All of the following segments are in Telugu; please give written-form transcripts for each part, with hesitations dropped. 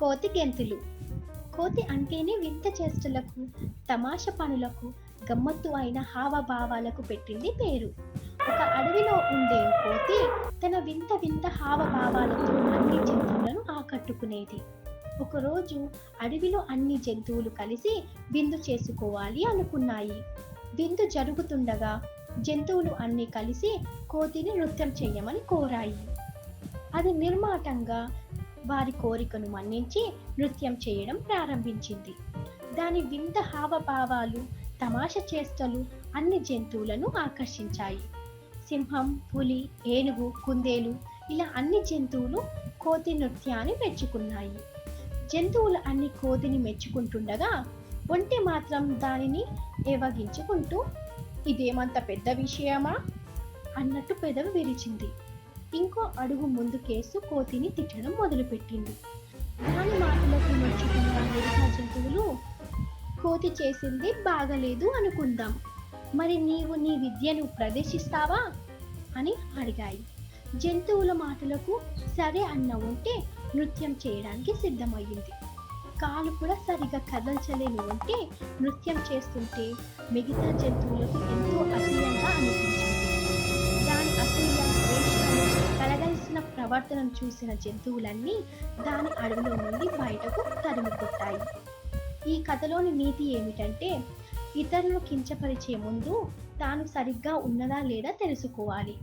కోతి గెంతులు. కోతి అంటేనే వింత చేష్టలకు, తమాషా పనులకు, గమ్మత్తు అయిన హావభావాలకు పెట్టింది పేరు. ఒక అడవిలో ఉండే కోతి తన వింత వింత హావభావాలతో అన్ని జంతువులను ఆకట్టుకునేది. ఒకరోజు అడవిలో అన్ని జంతువులు కలిసి విందు చేసుకోవాలి అనుకున్నాయి. విందు జరుగుతుండగా జంతువులు అన్నీ కలిసి కోతిని నృత్యం చేయమని కోరాయి. అది నిర్మాటంగా వారి కోరికను మన్నించి నృత్యం చేయడం ప్రారంభించింది. దాని వింత హావభావాలు, తమాషా చేష్టలు అన్ని జంతువులను ఆకర్షించాయి. సింహం, పులి, ఏనుగు, కుందేలు ఇలా అన్ని జంతువులు కోతి నృత్యాన్ని మెచ్చుకున్నాయి. జంతువులు అన్ని కోతిని మెచ్చుకుంటుండగా ఒంటె మాత్రం దానిని ఏవగించుకుంటూ ఇదేమంత పెద్ద విషయమా అన్నట్టు పెదవి విరిచింది. ఇంకో అడుగు ముందుకేస్తూ కోతిని తిట్టడం మొదలుపెట్టింది. దాని మాటలకు మెచ్చుకున్న మిగతా జంతువులు కోతి చేసింది బాగలేదు అనుకుందాం, మరి నీవు నీ విద్యను ప్రదర్శిస్తావా అని అడిగాయి. జంతువుల మాటలకు సరే అన్న ఉంటే నృత్యం చేయడానికి సిద్ధమయ్యింది. కాలు కూడా సరిగా కదల్చలేని ఉంటే నృత్యం చేస్తుంటే మిగతా జంతువులకు ఎంతో అసహ్యంగా అనిపించింది. దాని అసూయ, ద్వేషాలు, కలగలిసిన ప్రవర్తనను చూసిన జంతువులన్నీ దాని అడవిలో నుండి బయటకు తరిమికొట్టాయి. ఈ కథలోని నీతి ఏమిటంటే ఇతరులను కించపరిచే ముందు తాను సరిగ్గా ఉన్నదా లేదా తెలుసుకోవాలి.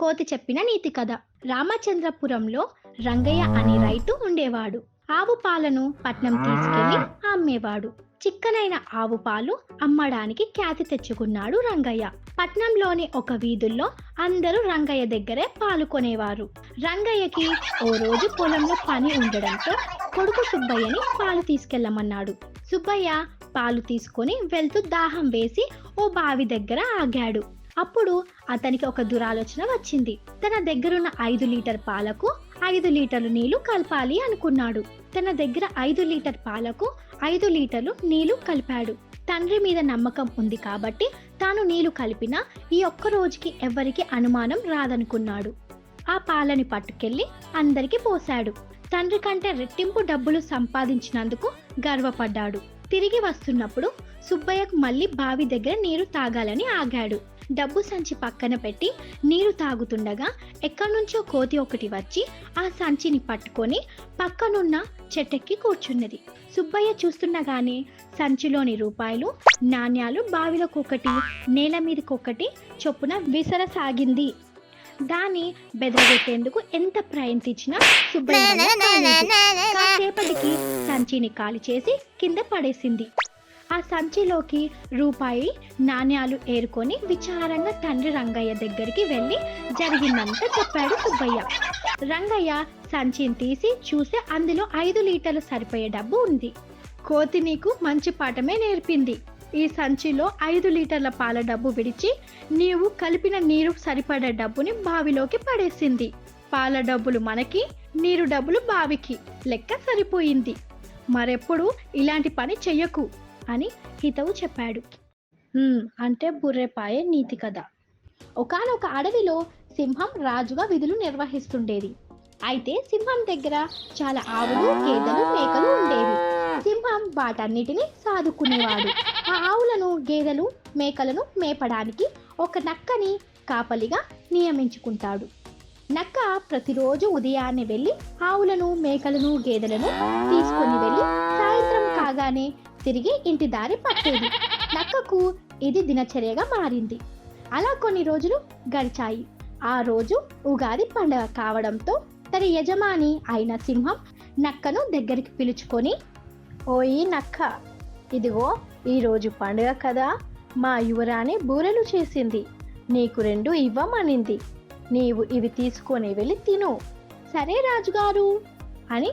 కోతి చెప్పిన నీతి కథ. రామచంద్రపురంలో రంగయ్య అనే రైతు ఉండేవాడు. ఆవు పాలను పట్నం తీసుకెళ్లి అమ్మేవాడు. చిక్కనైన ఆవు పాలు అమ్మడానికి ఖ్యాతి తెచ్చుకున్నాడు రంగయ్య. పట్నంలోని ఒక వీధుల్లో అందరూ రంగయ్య దగ్గరే పాలు కొనేవారు. రంగయ్యకి ఓ రోజు పొలంలో పని ఉండడంతో కొడుకు సుబ్బయ్యని పాలు తీసుకెళ్లమన్నాడు. సుబ్బయ్య పాలు తీసుకొని వెళ్తూ దాహం వేసి ఓ బావి దగ్గర ఆగాడు. అప్పుడు అతనికి ఒక దురాలోచన వచ్చింది. తన దగ్గరున్న 5 లీటర్ పాలకు 5 లీటర్లు నీళ్లు కలపాలి అనుకున్నాడు. తన దగ్గర 5 లీటర్ పాలకు 5 లీటర్లు నీళ్లు కలిపాడు. తండ్రి మీద నమ్మకం ఉంది కాబట్టి తాను నీళ్లు కలిపినా ఈ ఒక్క రోజుకి ఎవ్వరికి అనుమానం రాదనుకున్నాడు. ఆ పాలని పట్టుకెళ్లి అందరికి పోశాడు. తండ్రి కంటే రెట్టింపు డబ్బులు సంపాదించినందుకు గర్వపడ్డాడు. తిరిగి వస్తున్నప్పుడు సుబ్బయ్యకు మళ్ళీ బావి దగ్గర నీరు తాగాలని ఆగాడు. డబ్బు సంచి పక్కన పెట్టి నీరు తాగుతుండగా ఎక్కడి నుంచో కోతి ఒకటి వచ్చి ఆ సంచిని పట్టుకొని పక్కనున్న చెట్టెక్కి కూర్చున్నది. సుబ్బయ్య చూస్తుండగానే సంచిలోని రూపాయలు, నాణ్యాలు బావిలోకొకటి, నేల మీదకొకటి చొప్పున విసరసాగింది. దాన్ని బెదరగొట్టేందుకు ఎంత ప్రయత్నించినా సుబ్బయ్య కాసేపటికి సంచిని ఖాళీ చేసి కింద పడేసింది. ఆ సంచిలోకి రూపాయి, నాణ్యాలు ఏరుకొని విచారంగా తండ్రి రంగయ్య దగ్గరికి వెళ్ళి జరిగిందంతా చెప్పాడు సుబ్బయ్య. రంగయ్య సంచిని తీసి చూస్తే అందులో 5 లీటర్లు సరిపోయే డబ్బు ఉంది. కోతి నీకు మంచి పాఠమే నేర్పింది. ఈ సంచిలో 5 లీటర్ల పాల డబ్బు విడిచి నీవు కలిపిన నీరు సరిపడే డబ్బుని బావిలోకి పడేసింది. పాల డబ్బులు మనకి, నీరు డబ్బులు బావికి, లెక్క సరిపోయింది. మరెప్పుడు ఇలాంటి పని చెయ్యకు అని హితవు చెప్పాడు. అంటే బుర్రెపాయే నీతి కథ. ఒకానొక అడవిలో సింహం రాజుగా విధులు నిర్వహిస్తుండేది. అయితే సింహం దగ్గర చాలా ఆవులు, గేదెలు, మేకలు ఉండేవి. సింహం వాటన్నిటిని సాదుకునేవాడు. ఆ ఆవులను, గేదెలు, మేకలను మేపడానికి ఒక నక్కని కాపలిగా నియమించుకుంటాడు. నక్క ప్రతిరోజు ఉదయాన్నే వెళ్ళి ఆవులను, మేకలను, గేదెలను తీసుకొని వెళ్ళి సాయంత్రం కాగానే తిరిగి ఇంటి దారి పట్టేది. నక్కకు ఇది దినచర్యగా మారింది. అలా కొన్ని రోజులు గడిచాయి. ఆ రోజు ఉగాది పండుగ కావడంతో తన యజమాని అయిన సింహం నక్కను దగ్గరికి పిలుచుకొని, ఓయి నక్క, ఇదిగో ఈరోజు పండుగ కదా, మా యువరాణి బూరెలు చేసింది. నీకు 2 ఇవ్వమనింది. నీవు ఇవి తీసుకొని వెళ్ళి తిను. సరే రాజుగారు అని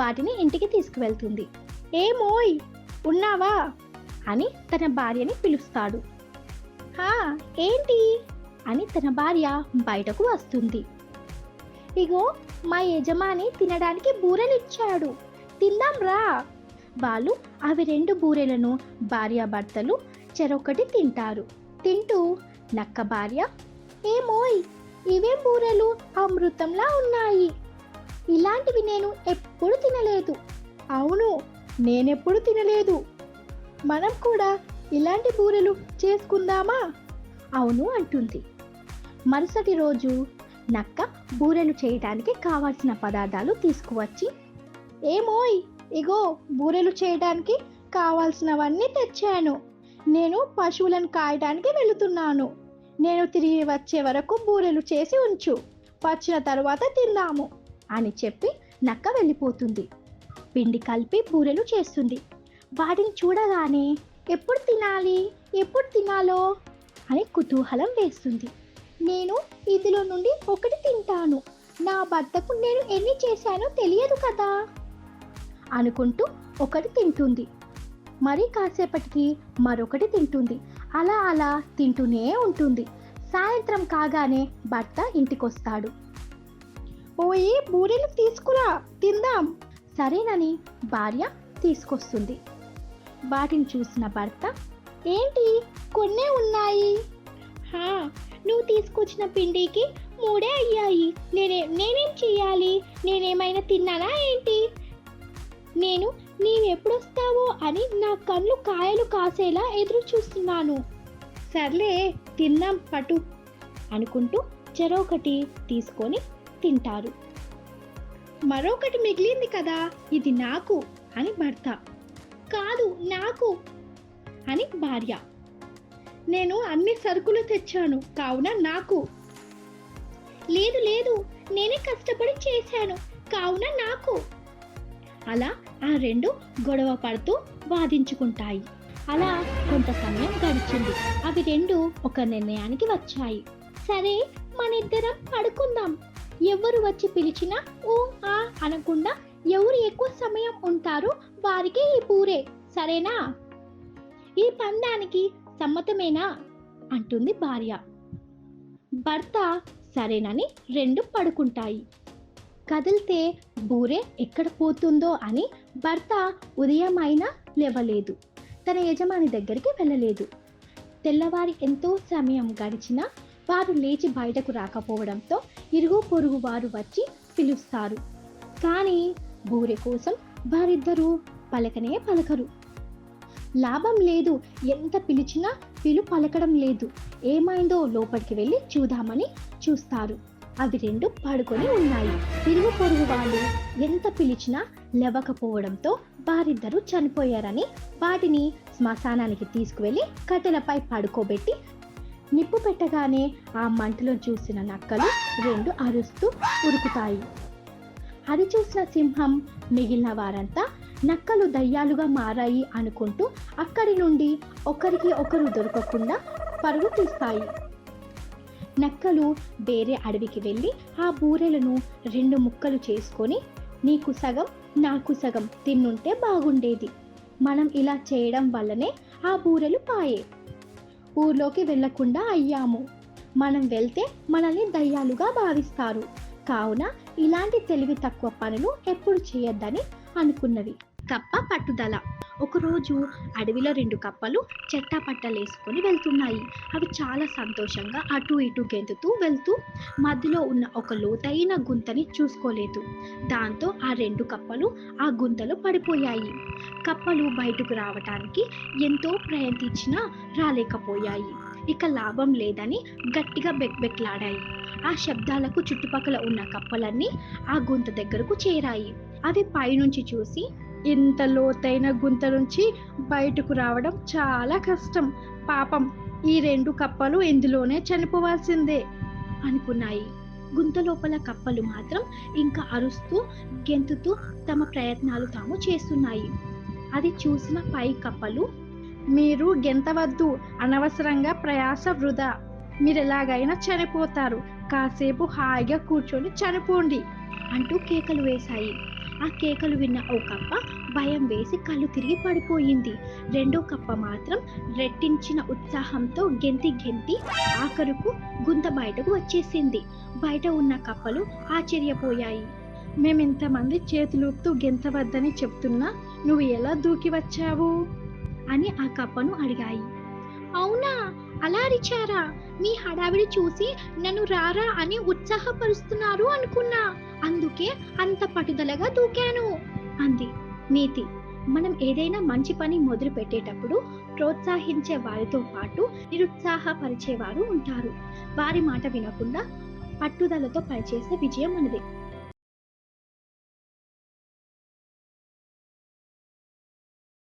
వాటిని ఇంటికి తీసుకువెళ్తుంది. ఏమోయ్ ఉన్నావా అని తన భార్యని పిలుస్తాడు. ఏంటి అని తన భార్య బయటకు వస్తుంది. ఇగో మా యజమాని తినడానికి బూరెలిచ్చాడు, తిందాం రా. వాళ్ళు అవి 2 బూరెలను భార్యాభర్తలు చెరొకటి తింటారు. తింటూ నక్క భార్య, ఏమోయ్ ఇవే బూరెలు అమృతంలా ఉన్నాయి. ఇలాంటివి నేను ఎప్పుడు తినలేదు. అవును, నేనెప్పుడు తినలేదు. మనం కూడా ఇలాంటి బూరెలు చేసుకుందామా? అవును అంటుంది. మరుసటి రోజు నక్క బూరెలు చేయడానికి కావాల్సిన పదార్థాలు తీసుకువచ్చి, ఏమోయ్, ఇగో బూరెలు చేయడానికి కావాల్సినవన్నీ తెచ్చాను. నేను పశువులను కాయడానికి వెళుతున్నాను. నేను తిరిగి వచ్చే వరకు బూరెలు చేసి ఉంచు. వచ్చిన తరువాత తిందాము అని చెప్పి నక్క వెళ్ళిపోతుంది. పిండి కలిపి బూరెలు చేస్తుంది. వాటిని చూడగానే ఎప్పుడు తినాలి, ఎప్పుడు తినాలో అని కుతూహలం వేస్తుంది. నేను ఇందులో నుండి ఒకటి తింటాను. నా భర్తకు నేను ఎన్ని చేశానో తెలియదు కదా అనుకుంటూ ఒకటి తింటుంది. మరి కాసేపటికి మరొకటి తింటుంది. అలా అలా తింటూనే ఉంటుంది. సాయంత్రం కాగానే భర్త ఇంటికొస్తాడు. ఓయి, బూరెలు తీసుకురా, తిందాం. సరేనని భార్య తీసుకొస్తుంది. వాటిని చూసిన భర్త, ఏంటి కొన్నే ఉన్నాయి? నువ్వు తీసుకొచ్చిన పిండికి 3 అయ్యాయి. నేనేం చెయ్యాలి? నేనేమైనా తిన్నానా ఏంటి? నీవెప్పుడొస్తావో అని నా కళ్ళు కాయలు కాసేలా ఎదురు చూస్తున్నాను. సర్లే, తిన్నాం పటు అనుకుంటూ చెరొకటి తీసుకొని తింటారు. మరొకటి మిగిలింది కదా, ఇది నాకు అని భర్త. కాదు, నాకు అని భార్య. నేను అన్ని సరుకులు తెచ్చాను కావున నాకు. లేదు లేదు, నేనే కష్టపడి చేశాను కావున నాకు. అలా ఆ రెండు గొడవ పడుతూ వాదించుకుంటాయి. అలా కొంత సమయం గడిచింది. అవి రెండు ఒక నిర్ణయానికి వచ్చాయి. సరే, మనిద్దరం పడుకుందాం. ఎవరు వచ్చి పిలిచినా ఓ ఆ అనకుండా ఎవరు ఎక్కువ సమయం ఉంటారో వారికి ఈ బూరే, సరేనా? ఈ పందానికి సమ్మతమేనా అంటుంది భార్య. భర్త సరేనని రెండు పడుకుంటాయి. కదిలితే బూరే ఎక్కడ పోతుందో అని భర్త ఉదయమైనా లేవలేదు. తన యజమాని దగ్గరికి వెళ్ళలేదు. తెల్లవారి ఎంతో సమయం గడిచినా వారు లేచి బయటకు రాకపోవడంతో ఇరుగు పొరుగు వారు వచ్చి పిలుస్తారు. కానీ బూరె కోసం వారిద్దరూ పలకనే పలకరు. లాభం లేదు, ఎంత పిలిచినా పలకడం లేదు. ఏమైందో లోపలికి వెళ్ళి చూద్దామని చూస్తారు. అవి రెండు పడుకొని ఉన్నాయి. ఇరుగు పొరుగు వాళ్ళు ఎంత పిలిచినా లేవకపోవడంతో వారిద్దరూ చనిపోయారని వాటిని శ్మశానానికి తీసుకువెళ్ళి కట్టెలపై పడుకోబెట్టి నిప్పు పెట్టగానే ఆ మంటలో చూసిన నక్కలు రెండు అరుస్తూ ఉరుకుతాయి. అది చూసిన సింహం మిగిలిన వారంతా నక్కలు దయ్యాలుగా మారాయి అనుకుంటూ అక్కడి నుండి ఒకరికి ఒకరు దొరకకుండా పరుగు తీస్తాయి. నక్కలు వేరే అడవికి వెళ్ళి ఆ బూరెలను 2 ముక్కలు చేసుకొని, నీకు సగం నాకు సగం తిన్నుంటే బాగుండేది. మనం ఇలా చేయడం వల్లనే ఆ బూరెలు పాయే. ఊర్లోకి వెళ్లకుండా అయ్యాము. మనం వెళ్తే మనల్ని దయ్యాలుగా భావిస్తారు. కావున ఇలాంటి తెలివి తక్కువ పనులు ఎప్పుడు చేయొద్దని అనుకున్నవి. కప్ప పట్టుదల. ఒకరోజు అడవిలో 2 కప్పలు చెట్టాపట్టలేసుకొని వెళ్తున్నాయి. అవి చాలా సంతోషంగా అటు ఇటు గెంతుతూ వెళ్తూ మధ్యలో ఉన్న ఒక లోతైన గుంతని చూసుకోలేదు. దాంతో ఆ 2 కప్పలు ఆ గుంతలో పడిపోయాయి. కప్పలు బయటకు రావటానికి ఎంతో ప్రయత్నించినా రాలేకపోయాయి. ఇక లాభం లేదని గట్టిగా బెక్బెక్లాడాయి. ఆ శబ్దాలకు చుట్టుపక్కల ఉన్న కప్పలన్నీ ఆ గుంత దగ్గరకు చేరాయి. అవి పైనుంచి చూసి, ఇంత లోతైన గుంత నుంచి బయటకు రావడం చాలా కష్టం. పాపం, ఈ 2 కప్పలు ఇందులోనే చనిపోవాల్సిందే అనుకున్నాయి. గుంత లోపల కప్పలు మాత్రం ఇంకా అరుస్తూ గెంతుతూ తమ ప్రయత్నాలు తాము చేస్తున్నాయి. అది చూసిన పై కప్పలు, మీరు గెంతవద్దు, అనవసరంగా ప్రయాస వృధా. మీరు ఎలాగైనా చనిపోతారు. కాసేపు హాయిగా కూర్చొని చనిపోండి అంటూ కేకలు వేశాయి. ఆ కేకలు విన్న ఓ కప్ప భయం వేసి కళ్ళు తిరిగి పడిపోయింది. రెండో కప్ప మాత్రం రెట్టించిన ఉత్సాహంతో గెంతి గెంతి ఆఖరుకు గుంత బయటకు వచ్చేసింది. బయట ఉన్న కప్పలు ఆశ్చర్యపోయాయి. మేమింతమంది చేతులూపుతూ గెంతవద్దని చెప్తున్నా నువ్వు ఎలా దూకి వచ్చావు అని ఆ కప్పను అడిగాయి. అవునా? అలా అరిచారా? మీ హడావిడి చూసి నన్ను రారా అని ఉత్సాహపరుస్తున్నారు అనుకున్నా. అందుకే అంత పట్టుదలగా దూకాను అంది. నీతి: మనం ఏదైనా మంచి పని మొదలు పెట్టేటప్పుడు ప్రోత్సహించే వారితో పాటు నిరుత్సాహపరిచేవారు ఉంటారు. వారి మాట వినకుండా పట్టుదలతో పనిచేసే విజయం మనది.